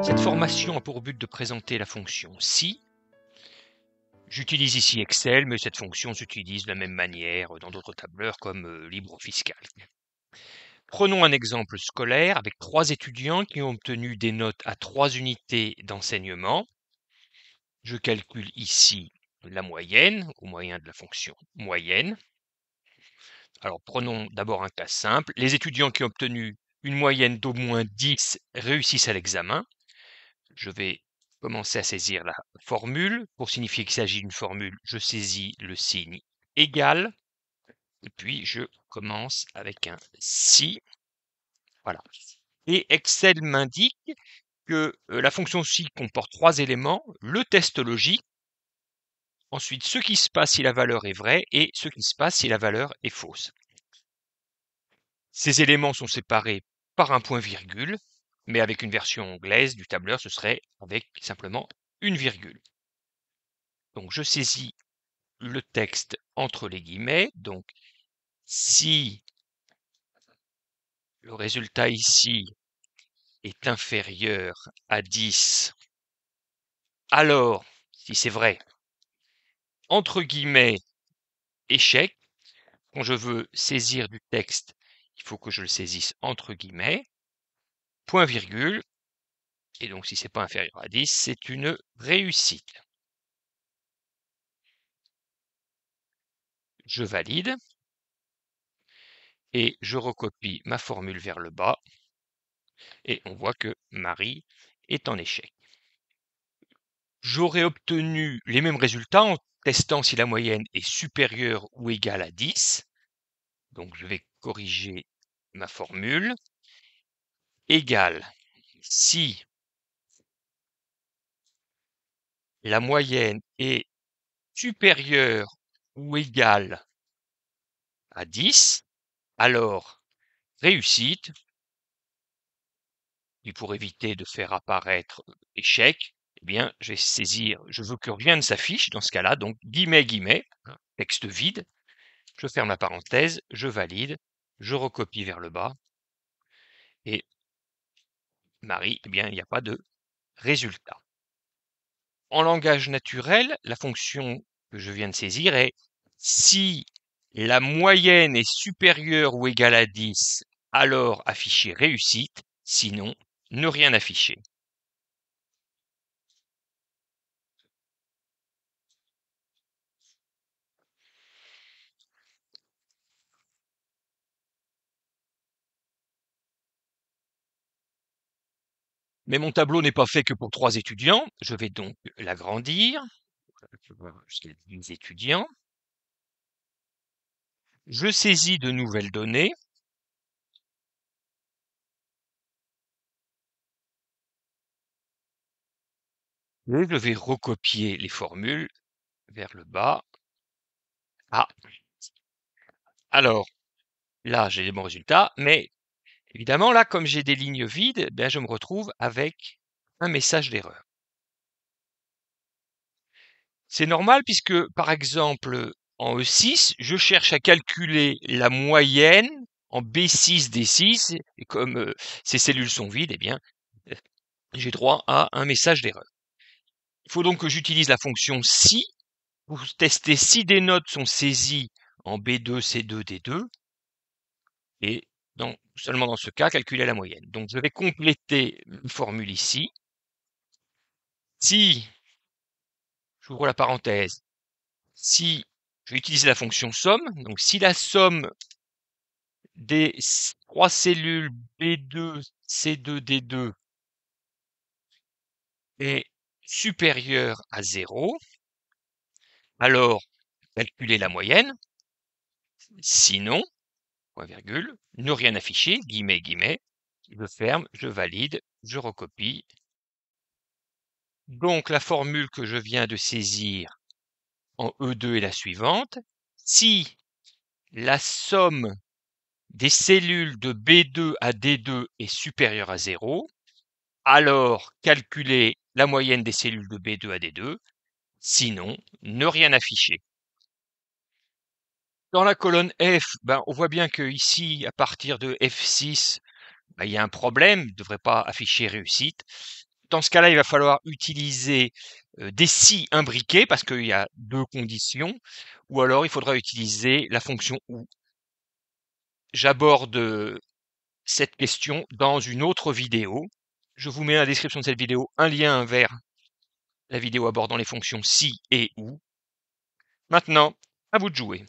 Cette formation a pour but de présenter la fonction si. J'utilise ici Excel, mais cette fonction s'utilise de la même manière dans d'autres tableurs comme LibreOffice Calc. Prenons un exemple scolaire avec 3 étudiants qui ont obtenu des notes à 3 unités d'enseignement. Je calcule ici la moyenne au moyen de la fonction moyenne. Alors prenons d'abord un cas simple. Les étudiants qui ont obtenu une moyenne d'au moins 10 réussissent à l'examen. Je vais commencer à saisir la formule. Pour signifier qu'il s'agit d'une formule, je saisis le signe égal. Et puis, je commence avec un si. Voilà. Et Excel m'indique que la fonction si comporte 3 éléments. Le test logique. Ensuite, ce qui se passe si la valeur est vraie et ce qui se passe si la valeur est fausse. Ces éléments sont séparés par un point-virgule, mais avec une version anglaise du tableur, ce serait avec simplement une virgule. Donc, je saisis le texte entre les guillemets. Donc, si le résultat ici est inférieur à 10, alors, si c'est vrai, entre guillemets, échec. Quand je veux saisir du texte, il faut que je le saisisse entre guillemets, point virgule, et donc si c'est pas inférieur à 10, c'est une réussite. Je valide, et je recopie ma formule vers le bas, et on voit que Marie est en échec. J'aurais obtenu les mêmes résultats en testant si la moyenne est supérieure ou égale à 10. Donc je vais corriger ma formule. Égale si la moyenne est supérieure ou égale à 10, alors réussite. Et pour éviter de faire apparaître échec, eh bien, je vais saisir, je veux que rien ne s'affiche dans ce cas-là, donc guillemets, guillemets, texte vide. Je ferme la parenthèse, je valide, je recopie vers le bas, et Marie, eh bien, il n'y a pas de résultat. En langage naturel, la fonction que je viens de saisir est si la moyenne est supérieure ou égale à 10, alors afficher réussite, sinon ne rien afficher. Mais mon tableau n'est pas fait que pour 3 étudiants. Je vais donc l'agrandir. Je vais jusqu'à 10 étudiants. Je saisis de nouvelles données. Et je vais recopier les formules vers le bas. Ah, alors, là, j'ai les bons résultats, mais évidemment, là, comme j'ai des lignes vides, ben, je me retrouve avec un message d'erreur. C'est normal puisque, par exemple, en E6, je cherche à calculer la moyenne en B6, D6, et comme ces cellules sont vides, eh bien, j'ai droit à un message d'erreur. Il faut donc que j'utilise la fonction si pour tester si des notes sont saisies en B2, C2, D2, et seulement dans ce cas, calculer la moyenne. Donc, je vais compléter une formule ici. Si, j'ouvre la parenthèse, si je vais utiliser la fonction somme, donc si la somme des 3 cellules B2, C2, D2 est supérieure à 0, alors calculer la moyenne. Sinon, point virgule, ne rien afficher, guillemets, guillemets, je ferme, je valide, je recopie. Donc la formule que je viens de saisir en E2 est la suivante. Si la somme des cellules de B2 à D2 est supérieure à 0, alors calculez la moyenne des cellules de B2 à D2, sinon ne rien afficher. Dans la colonne F, on voit bien que ici, à partir de F6, il y a un problème, il ne devrait pas afficher réussite. Dans ce cas-là, il va falloir utiliser des si imbriqués parce qu'il y a 2 conditions, ou alors il faudra utiliser la fonction OU. J'aborde cette question dans une autre vidéo. Je vous mets dans la description de cette vidéo un lien vers la vidéo abordant les fonctions si et OU. Maintenant, à vous de jouer.